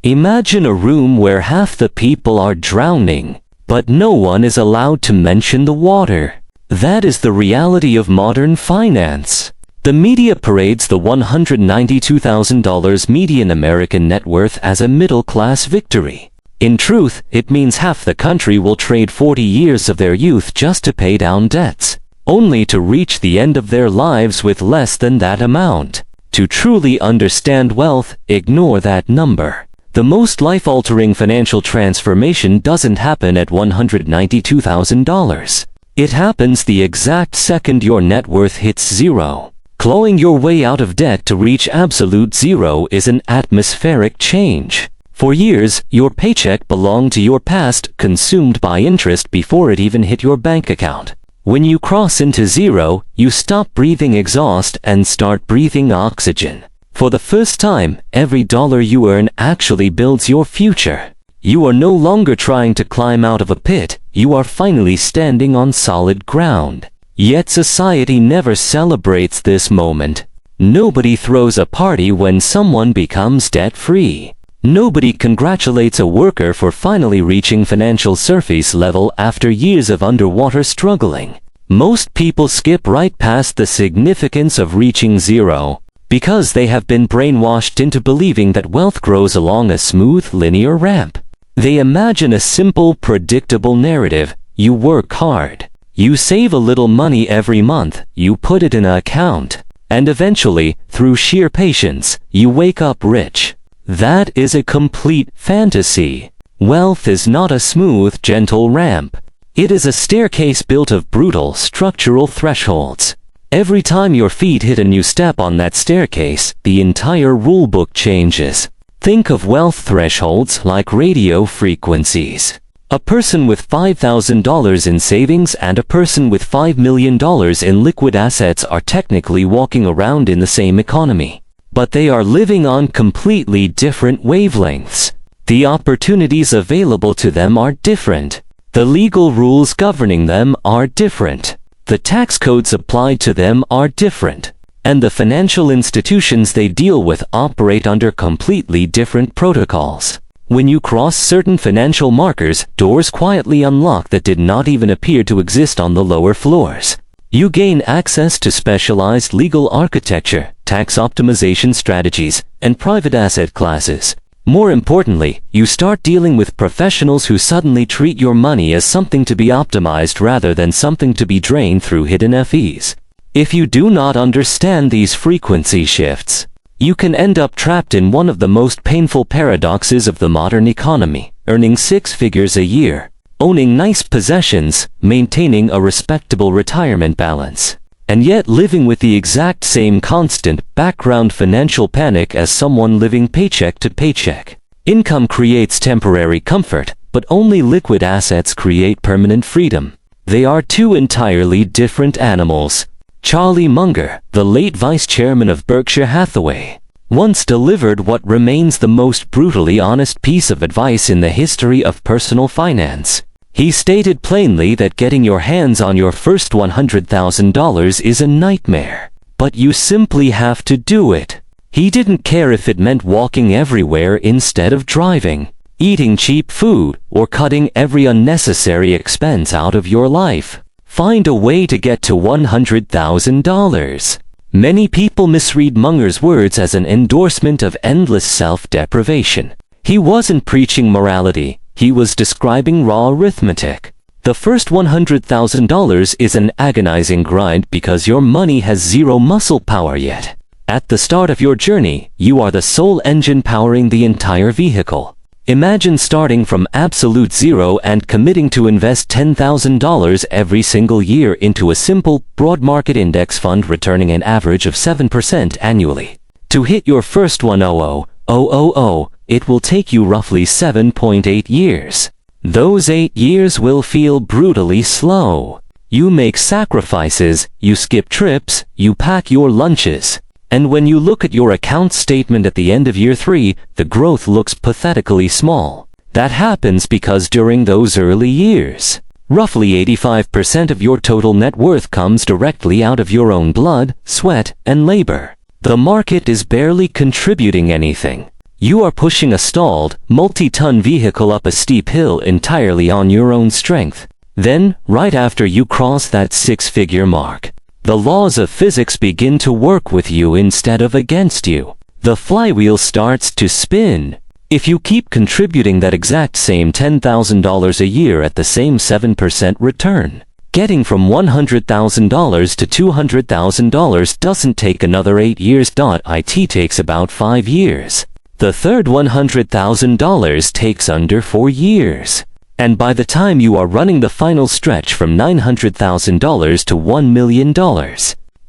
Imagine a room where half the people are drowning, but no one is allowed to mention the water. That is the reality of modern finance. The media parades the $192,000 median American net worth as a middle-class victory. In truth, it means half the country will trade 40 years of their youth just to pay down debts, only to reach the end of their lives with less than that amount. To truly understand wealth, ignore that number. The most life-altering financial transformation doesn't happen at $192,000. It happens the exact second your net worth hits zero. Clawing your way out of debt to reach absolute zero is an atmospheric change. For years, your paycheck belonged to your past, consumed by interest before it even hit your bank account. When you cross into zero, you stop breathing exhaust and start breathing oxygen. For the first time, every dollar you earn actually builds your future. You are no longer trying to climb out of a pit, you are finally standing on solid ground. Yet society never celebrates this moment. Nobody throws a party when someone becomes debt-free. Nobody congratulates a worker for finally reaching financial surface level after years of underwater struggling. Most people skip right past the significance of reaching zero, because they have been brainwashed into believing that wealth grows along a smooth, linear ramp. They imagine a simple, predictable narrative. You work hard. You save a little money every month. You put it in an account. And eventually, through sheer patience, you wake up rich. That is a complete fantasy. Wealth is not a smooth, gentle ramp. It is a staircase built of brutal, structural thresholds. Every time your feet hit a new step on that staircase, the entire rulebook changes. Think of wealth thresholds like radio frequencies. A person with $5,000 in savings and a person with $5 million in liquid assets are technically walking around in the same economy. But they are living on completely different wavelengths. The opportunities available to them are different. The legal rules governing them are different. The tax codes applied to them are different. And the financial institutions they deal with operate under completely different protocols. When you cross certain financial markers, doors quietly unlock that did not even appear to exist on the lower floors. You gain access to specialized legal architecture, tax optimization strategies, and private asset classes. More importantly, you start dealing with professionals who suddenly treat your money as something to be optimized rather than something to be drained through hidden fees. If you do not understand these frequency shifts, you can end up trapped in one of the most painful paradoxes of the modern economy: earning 6 figures a year, owning nice possessions, maintaining a respectable retirement balance, and yet living with the exact same constant background financial panic as someone living paycheck to paycheck. Income creates temporary comfort, but only liquid assets create permanent freedom. They are two entirely different animals. Charlie Munger, the late vice chairman of Berkshire Hathaway, once delivered what remains the most brutally honest piece of advice in the history of personal finance. He stated plainly that getting your hands on your first $100,000 is a nightmare, but you simply have to do it. He didn't care if it meant walking everywhere instead of driving, eating cheap food, or cutting every unnecessary expense out of your life. Find a way to get to $100,000. Many people misread Munger's words as an endorsement of endless self-deprivation. He wasn't preaching morality. He was describing raw arithmetic. The first $100,000 is an agonizing grind because your money has zero muscle power yet. At the start of your journey, you are the sole engine powering the entire vehicle. Imagine starting from absolute zero and committing to invest $10,000 every single year into a simple, broad market index fund returning an average of 7% annually. To hit your first $100,000, it will take you roughly 7.8 years. Those 8 years will feel brutally slow. You make sacrifices, you skip trips, you pack your lunches. And when you look at your account statement at the end of year 3, the growth looks pathetically small. That happens because during those early years, roughly 85% of your total net worth comes directly out of your own blood, sweat, and labor. The market is barely contributing anything. You are pushing a stalled, multi-ton vehicle up a steep hill entirely on your own strength. Then, right after you cross that six-figure mark, the laws of physics begin to work with you instead of against you. The flywheel starts to spin. If you keep contributing that exact same $10,000 a year at the same 7% return, getting from $100,000 to $200,000 doesn't take another 8 years. It takes about 5 years. The third $100,000 takes under 4 years. And by the time you are running the final stretch from $900,000 to $1 million,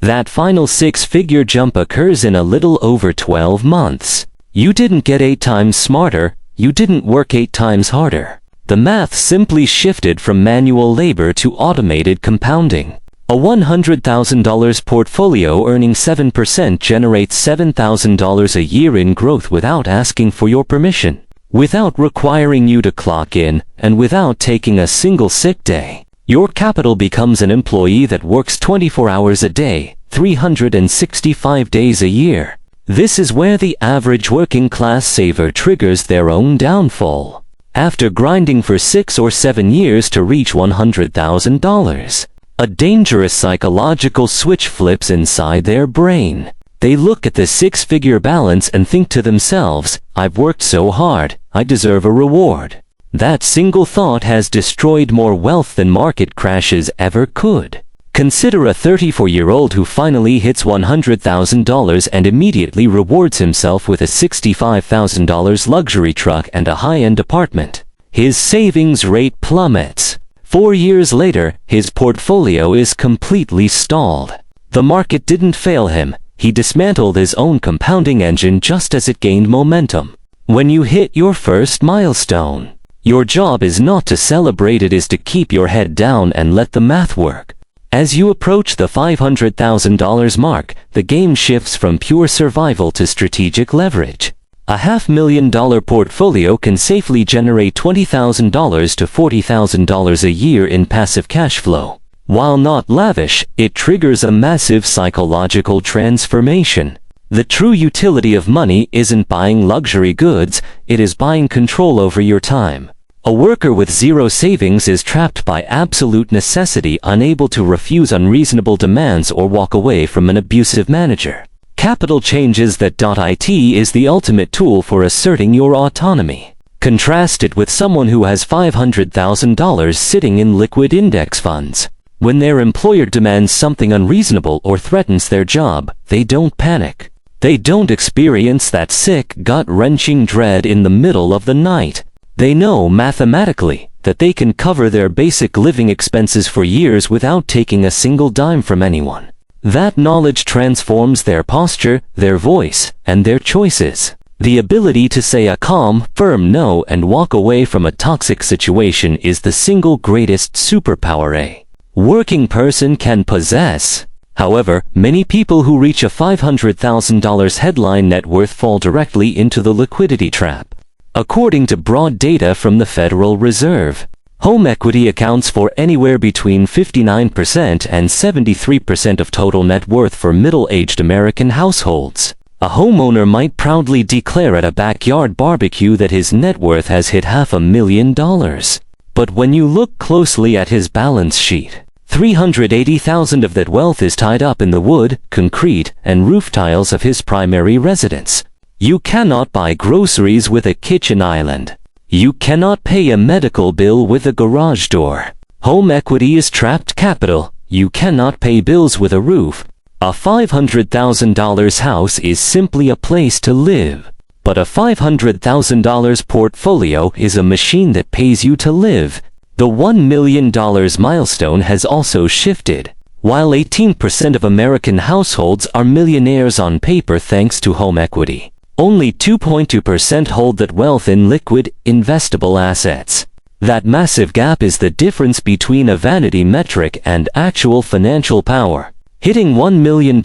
that final six-figure jump occurs in a little over 12 months. You didn't get 8 times smarter, you didn't work 8 times harder. The math simply shifted from manual labor to automated compounding. A $100,000 portfolio earning 7% generates $7,000 a year in growth without asking for your permission, without requiring you to clock in, and without taking a single sick day. Your capital becomes an employee that works 24 hours a day, 365 days a year. This is where the average working-class saver triggers their own downfall. After grinding for 6 or 7 years to reach $100,000, a dangerous psychological switch flips inside their brain. They look at the six-figure balance and think to themselves, "I've worked so hard, I deserve a reward." That single thought has destroyed more wealth than market crashes ever could. Consider a 34-year-old who finally hits $100,000 and immediately rewards himself with a $65,000 luxury truck and a high-end apartment. His savings rate plummets. 4 years later, his portfolio is completely stalled. The market didn't fail him. He dismantled his own compounding engine just as it gained momentum. When you hit your first milestone, your job is not to celebrate, it is to keep your head down and let the math work. As you approach the $500,000 mark, the game shifts from pure survival to strategic leverage. A $500,000 portfolio can safely generate $20,000 to $40,000 a year in passive cash flow. While not lavish, it triggers a massive psychological transformation. The true utility of money isn't buying luxury goods, it is buying control over your time. A worker with zero savings is trapped by absolute necessity, unable to refuse unreasonable demands or walk away from an abusive manager. Capital changes that.it is the ultimate tool for asserting your autonomy. Contrast it with someone who has $500,000 sitting in liquid index funds. When their employer demands something unreasonable or threatens their job, they don't panic. They don't experience that sick, gut-wrenching dread in the middle of the night. They know mathematically that they can cover their basic living expenses for years without taking a single dime from anyone. That knowledge transforms their posture, their voice, and their choices. The ability to say a calm, firm no and walk away from a toxic situation is the single greatest superpower a working person can possess. However, many people who reach a $500,000 headline net worth fall directly into the liquidity trap. According to broad data from the Federal Reserve, home equity accounts for anywhere between 59% and 73% of total net worth for middle-aged American households. A homeowner might proudly declare at a backyard barbecue that his net worth has hit $500,000. But when you look closely at his balance sheet, $380,000 of that wealth is tied up in the wood, concrete, and roof tiles of his primary residence. You cannot buy groceries with a kitchen island. You cannot pay a medical bill with a garage door. Home equity is trapped capital. You cannot pay bills with a roof. A $500,000 house is simply a place to live. But a $500,000 portfolio is a machine that pays you to live. The $1 million milestone has also shifted. While 18% of American households are millionaires on paper thanks to home equity, only 2.2% hold that wealth in liquid, investable assets. That massive gap is the difference between a vanity metric and actual financial power. Hitting $1 million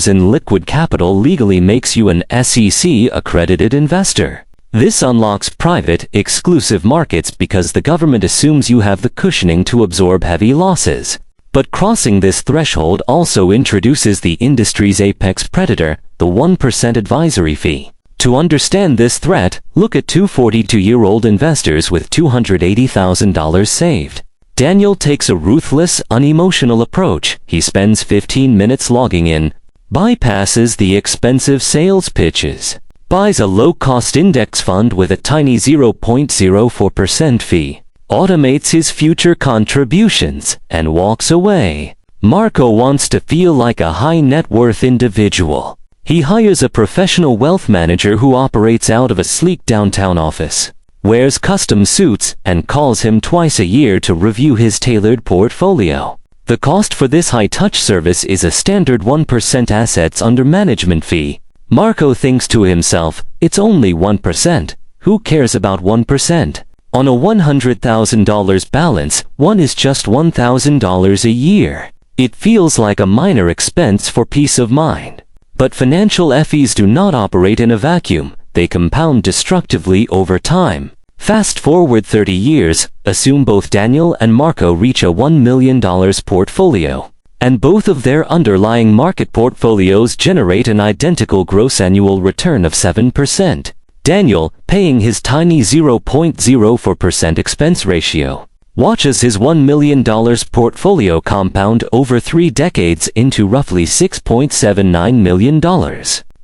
in liquid capital legally makes you an SEC-accredited investor. This unlocks private, exclusive markets because the government assumes you have the cushioning to absorb heavy losses. But crossing this threshold also introduces the industry's apex predator, the 1% advisory fee. To understand this threat, look at two 42-year-old investors with $280,000 saved. Daniel takes a ruthless, unemotional approach. He spends 15 minutes logging in, bypasses the expensive sales pitches, buys a low-cost index fund with a tiny 0.04% fee, automates his future contributions, and walks away. Marco wants to feel like a high-net-worth individual. He hires a professional wealth manager who operates out of a sleek downtown office, wears custom suits, and calls him twice a year to review his tailored portfolio. The cost for this high-touch service is a standard 1% assets under management fee. Marco thinks to himself, it's only 1%. Who cares about 1%? On a $100,000 balance, one is just $1,000 a year. It feels like a minor expense for peace of mind. But financial FEs do not operate in a vacuum. They compound destructively over time. Fast forward 30 years, assume both Daniel and Marco reach a $1 million portfolio, and both of their underlying market portfolios generate an identical gross annual return of 7%. Daniel, paying his tiny 0.04% expense ratio, watches his $1 million portfolio compound over 3 decades into roughly $6.79 million.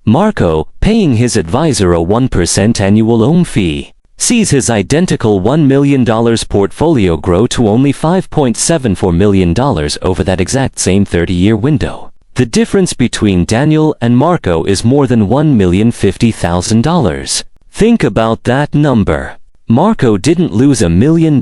Marco, paying his advisor a 1% annual OM fee, sees his identical $1 million portfolio grow to only $5.74 million over that exact same 30-year window. The difference between Daniel and Marco is more than $1,050,000. Think about that number. Marco didn't lose $1 million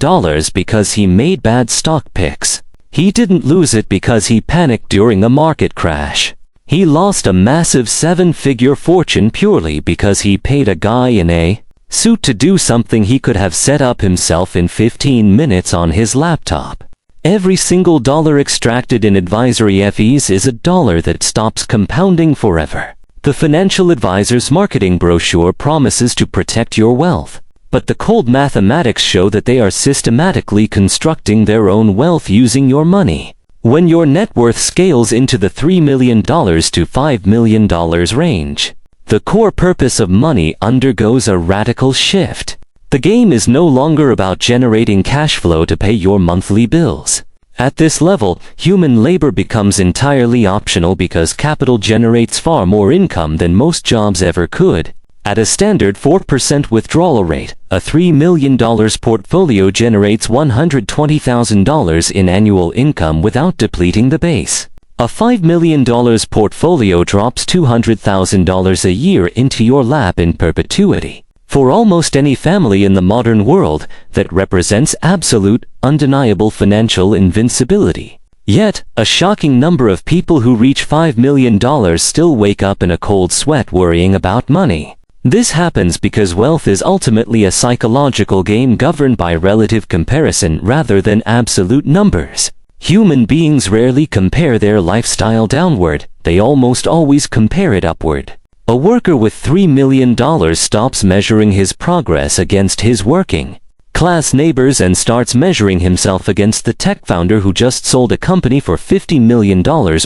because he made bad stock picks. He didn't lose it because he panicked during a market crash. He lost a massive 7-figure fortune purely because he paid a guy in a suit to do something he could have set up himself in 15 minutes on his laptop. Every single dollar extracted in advisory fees is a dollar that stops compounding forever. The financial advisor's marketing brochure promises to protect your wealth, but the cold mathematics show that they are systematically constructing their own wealth using your money. When your net worth scales into the $3 million to $5 million range, the core purpose of money undergoes a radical shift. The game is no longer about generating cash flow to pay your monthly bills. At this level, human labor becomes entirely optional because capital generates far more income than most jobs ever could. At a standard 4% withdrawal rate, a $3 million portfolio generates $120,000 in annual income without depleting the base. A $5 million portfolio drops $200,000 a year into your lap in perpetuity. For almost any family in the modern world, that represents absolute, undeniable financial invincibility. Yet, a shocking number of people who reach $5 million still wake up in a cold sweat worrying about money. This happens because wealth is ultimately a psychological game governed by relative comparison rather than absolute numbers. Human beings rarely compare their lifestyle downward, they almost always compare it upward. A worker with $3 million stops measuring his progress against his working class neighbors and starts measuring himself against the tech founder who just sold a company for $50 million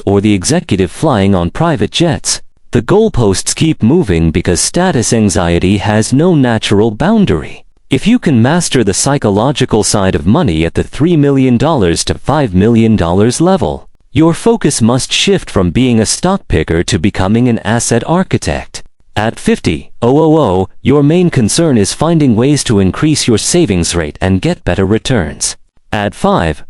or the executive flying on private jets. The goalposts keep moving because status anxiety has no natural boundary. If you can master the psychological side of money at the $3 million to $5 million level, your focus must shift from being a stock picker to becoming an asset architect. At 50,000, your main concern is finding ways to increase your savings rate and get better returns. At 5,000,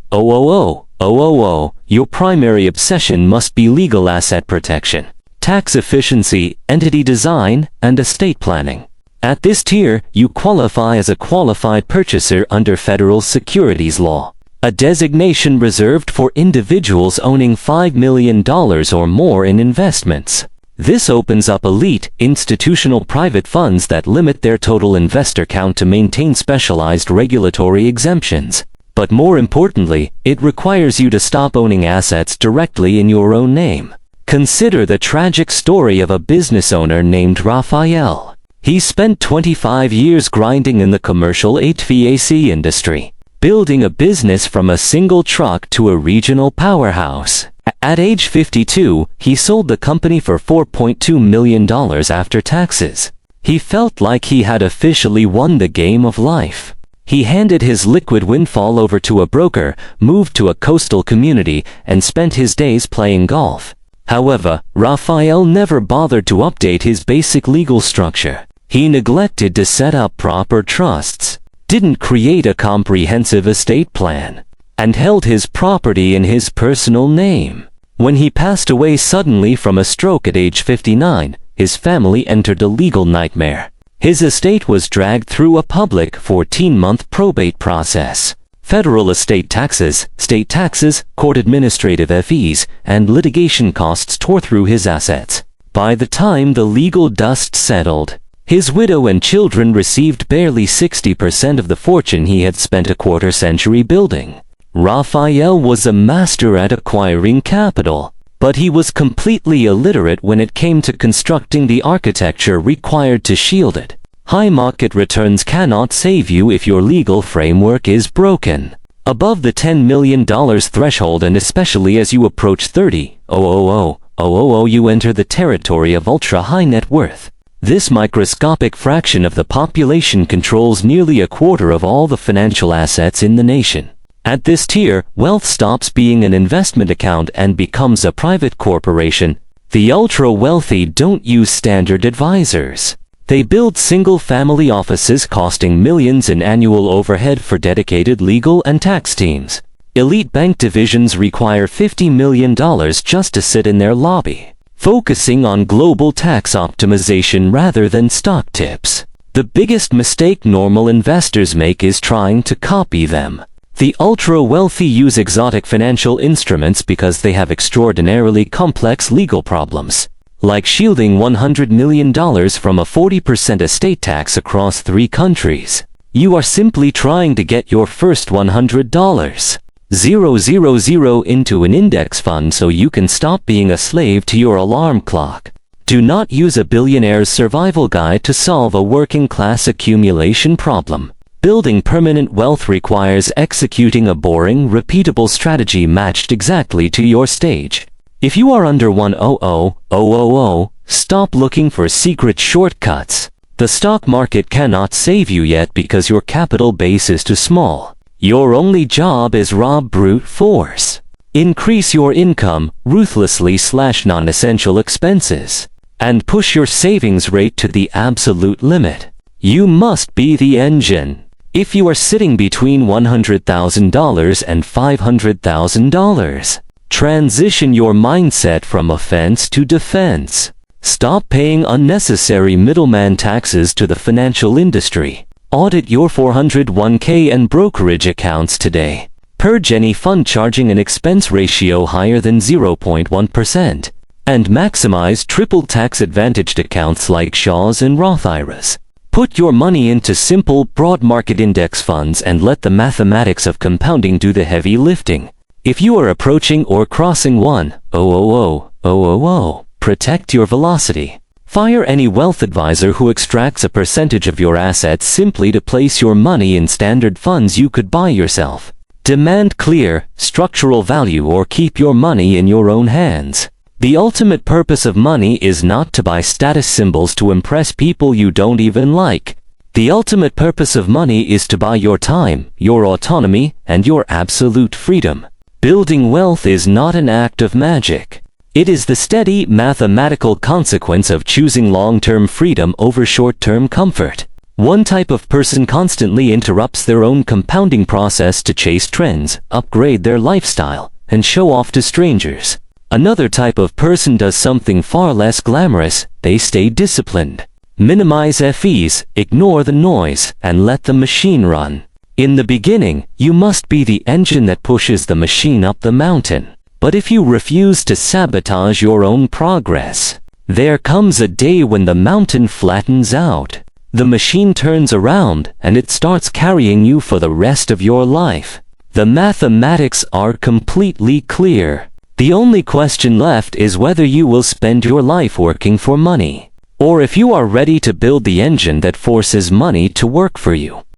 your primary obsession must be legal asset protection, tax efficiency, entity design, and estate planning. At this tier, you qualify as a qualified purchaser under federal securities law, a designation reserved for individuals owning $5 million or more in investments. This opens up elite, institutional private funds that limit their total investor count to maintain specialized regulatory exemptions. But more importantly, it requires you to stop owning assets directly in your own name. Consider the tragic story of a business owner named Raphael. He spent 25 years grinding in the commercial HVAC industry, building a business from a single truck to a regional powerhouse. At age 52, he sold the company for $4.2 million after taxes. He felt like he had officially won the game of life. He handed his liquid windfall over to a broker, moved to a coastal community, and spent his days playing golf. However, Raphael never bothered to update his basic legal structure. He neglected to set up proper trusts, didn't create a comprehensive estate plan, and held his property in his personal name. When he passed away suddenly from a stroke at age 59, his family entered a legal nightmare. His estate was dragged through a public 14-month probate process. Federal estate taxes, state taxes, court administrative fees, and litigation costs tore through his assets. By the time the legal dust settled, his widow and children received barely 60% of the fortune he had spent a quarter-century building. Raphael was a master at acquiring capital, but he was completely illiterate when it came to constructing the architecture required to shield it. High market returns cannot save you if your legal framework is broken. Above the $10 million threshold, and especially as you approach 30,000, you enter the territory of ultra-high net worth. This microscopic fraction of the population controls nearly a quarter of all the financial assets in the nation. At this tier, wealth stops being an investment account and becomes a private corporation. The ultra-wealthy don't use standard advisors. They build single-family offices costing millions in annual overhead for dedicated legal and tax teams. Elite bank divisions require $50 million just to sit in their lobby, focusing on global tax optimization rather than stock tips. The biggest mistake normal investors make is trying to copy them. The ultra-wealthy use exotic financial instruments because they have extraordinarily complex legal problems, like shielding $100 million from a 40% estate tax across 3 countries. You are simply trying to get your first $100,000 into an index fund so you can stop being a slave to your alarm clock. Do not use a billionaire's survival guide to solve a working-class accumulation problem. Building permanent wealth requires executing a boring, repeatable strategy matched exactly to your stage. If you are under 100,000, stop looking for secret shortcuts. The stock market cannot save you yet because your capital base is too small. Your only job is rob brute force. Increase your income ruthlessly / non-essential expenses, and push your savings rate to the absolute limit. You must be the engine. If you are sitting between $100,000 and $500,000, transition your mindset from offense to defense. Stop paying unnecessary middleman taxes to the financial industry. Audit your 401k and brokerage accounts today. Purge any fund charging an expense ratio higher than 0.1%. And maximize triple tax advantaged accounts like Shaw's and Roth IRAs. Put your money into simple, broad market index funds and let the mathematics of compounding do the heavy lifting. If you are approaching or crossing 100,000, protect your velocity. Fire any wealth advisor who extracts a percentage of your assets simply to place your money in standard funds you could buy yourself. Demand clear, structural value or keep your money in your own hands. The ultimate purpose of money is not to buy status symbols to impress people you don't even like. The ultimate purpose of money is to buy your time, your autonomy, and your absolute freedom. Building wealth is not an act of magic. It is the steady, mathematical consequence of choosing long-term freedom over short-term comfort. One type of person constantly interrupts their own compounding process to chase trends, upgrade their lifestyle, and show off to strangers. Another type of person does something far less glamorous. They stay disciplined. Minimize fees, ignore the noise, and let the machine run. In the beginning, you must be the engine that pushes the machine up the mountain. But if you refuse to sabotage your own progress, there comes a day when the mountain flattens out. The machine turns around, and it starts carrying you for the rest of your life. The mathematics are completely clear. The only question left is whether you will spend your life working for money, or if you are ready to build the engine that forces money to work for you.